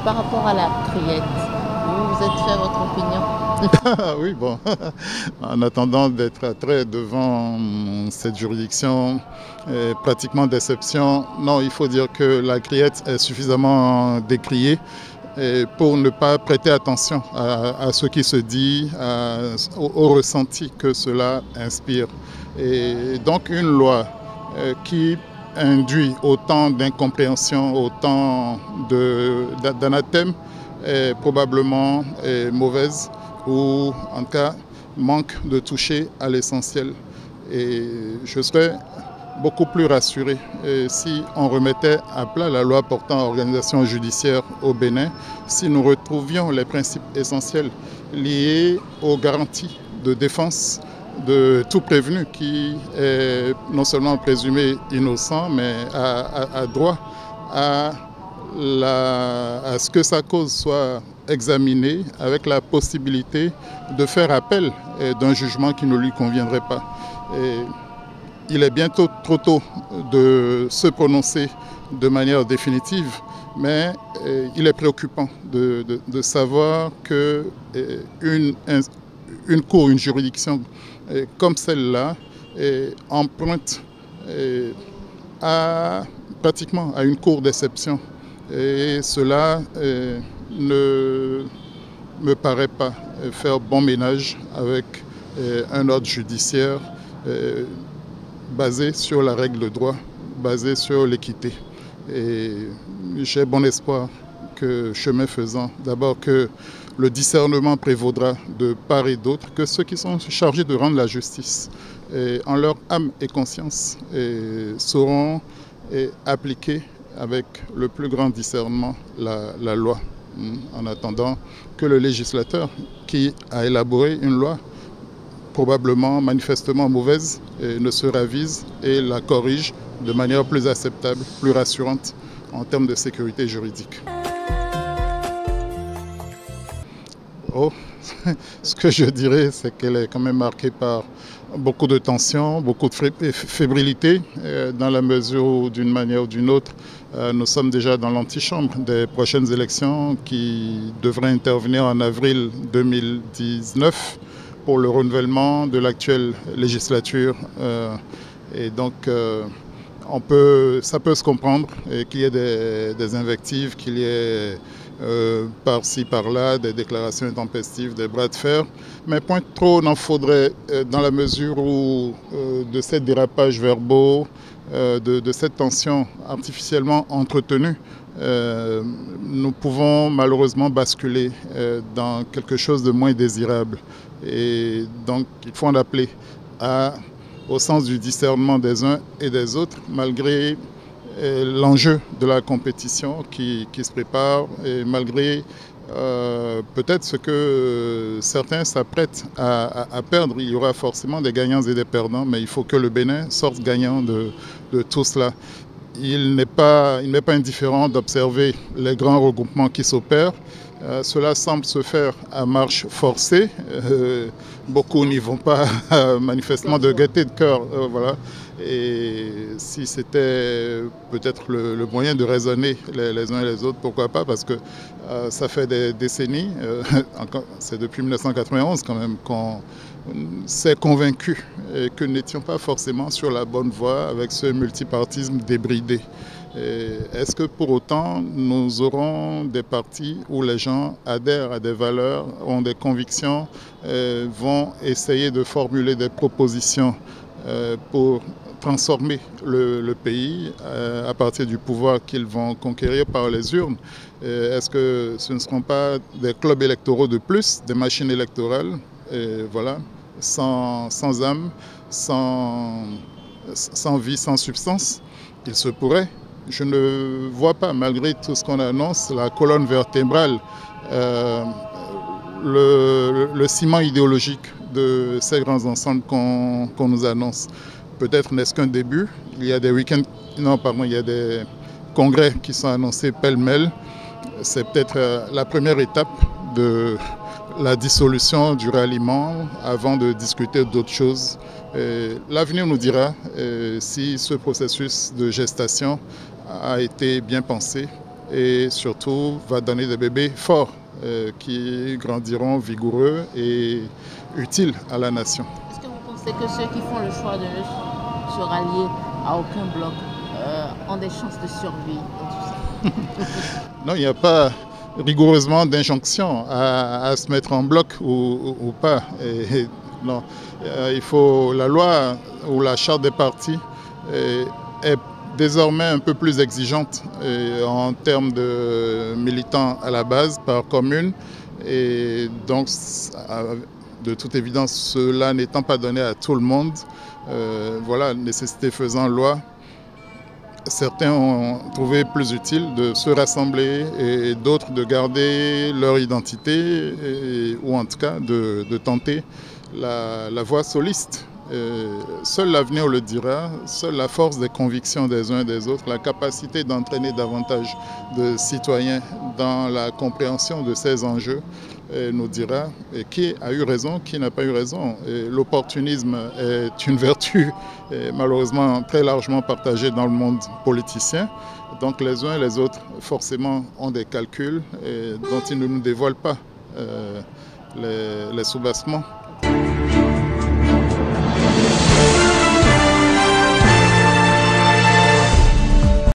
par rapport à la criette, vous êtes fait votre opinion? Oui, bon, en attendant d'être attrait devant cette juridiction, pratiquement d'exception, non, il faut dire que la criette est suffisamment décriée pour ne pas prêter attention à ce qui se dit, au ressenti que cela inspire. Et donc une loi qui induit autant d'incompréhension, autant d'anathèmes, est probablement mauvaise ou en tout cas manque de toucher à l'essentiel. Et je serais beaucoup plus rassuré si on remettait à plat la loi portant organisation judiciaire au Bénin, si nous retrouvions les principes essentiels liés aux garanties de défense de tout prévenu qui est non seulement présumé innocent, mais a droit à ce que sa cause soit examinée avec la possibilité de faire appel d'un jugement qui ne lui conviendrait pas. Et il est bientôt trop tôt de se prononcer de manière définitive, mais il est préoccupant de savoir qu'une cour, une juridiction comme celle-là emprunte pratiquement à une cour d'exception. Et cela ne me paraît pas faire bon ménage avec un ordre judiciaire basé sur la règle de droit, basé sur l'équité. Et j'ai bon espoir que, chemin faisant, d'abord que le discernement prévaudra de part et d'autre, que ceux qui sont chargés de rendre la justice, en leur âme et conscience, sauront appliquer avec le plus grand discernement la loi, en attendant que le législateur qui a élaboré une loi probablement manifestement mauvaise ne se ravise et la corrige de manière plus acceptable, plus rassurante en termes de sécurité juridique. Oh, ce que je dirais, c'est qu'elle est quand même marquée par beaucoup de tensions, beaucoup de fébrilité, dans la mesure où, d'une manière ou d'une autre, nous sommes déjà dans l'antichambre des prochaines élections qui devraient intervenir en avril 2019 pour le renouvellement de l'actuelle législature. Et donc, ça peut se comprendre qu'il y ait des invectives, qu'il y ait par-ci, par-là, des déclarations intempestives, des bras de fer. Mais point trop n'en faudrait dans la mesure où de ces dérapages verbaux, de cette tension artificiellement entretenue, nous pouvons malheureusement basculer dans quelque chose de moins désirable. Et donc, il faut en appeler au sens du discernement des uns et des autres, malgré l'enjeu de la compétition qui se prépare et malgré peut-être ce que certains s'apprêtent à perdre. Il y aura forcément des gagnants et des perdants, mais il faut que le Bénin sorte gagnant de tout cela. Il n'est pas indifférent d'observer les grands regroupements qui s'opèrent. Cela semble se faire à marche forcée. Beaucoup n'y vont pas manifestement de gaieté de cœur. Voilà. Et si c'était peut-être le moyen de raisonner les uns et les autres, pourquoi pas, parce que ça fait des décennies, c'est depuis 1991 quand même qu'on s'est convaincu que nous n'étions pas forcément sur la bonne voie avec ce multipartisme débridé. Est-ce que pour autant nous aurons des partis où les gens adhèrent à des valeurs, ont des convictions, vont essayer de formuler des propositions pour transformer le pays à partir du pouvoir qu'ils vont conquérir par les urnes? Est-ce que ce ne seront pas des clubs électoraux de plus, des machines électorales, voilà, sans âme, sans vie, sans substance? Il se pourrait. Je ne vois pas, malgré tout ce qu'on annonce, la colonne vertébrale, le ciment idéologique de ces grands ensembles qu'on nous annonce. Peut-être n'est-ce qu'un début. Il y a des il y a des congrès qui sont annoncés pêle-mêle. C'est peut-être la première étape de la dissolution du ralliement avant de discuter d'autres choses. L'avenir nous dira si ce processus de gestation a été bien pensé et surtout va donner des bébés forts qui grandiront vigoureux et utiles à la nation. Est-ce que vous pensez que ceux qui font le choix de ne se rallier à aucun bloc ont des chances de survie dans tout ça? Non, il n'y a pas rigoureusement d'injonction à se mettre en bloc ou pas. Non, il faut la loi ou la charte des partis est désormais un peu plus exigeante en termes de militants à la base par commune. Et donc, de toute évidence, cela n'étant pas donné à tout le monde, voilà, nécessité faisant loi, certains ont trouvé plus utile de se rassembler et d'autres de garder leur identité ou en tout cas de tenter la voie soliste. Seul l'avenir le dira, seule la force des convictions des uns et des autres, la capacité d'entraîner davantage de citoyens dans la compréhension de ces enjeux nous dira qui a eu raison, qui n'a pas eu raison. L'opportunisme est une vertu malheureusement très largement partagée dans le monde politicien. Donc les uns et les autres forcément ont des calculs dont ils ne nous dévoilent pas les soubassements.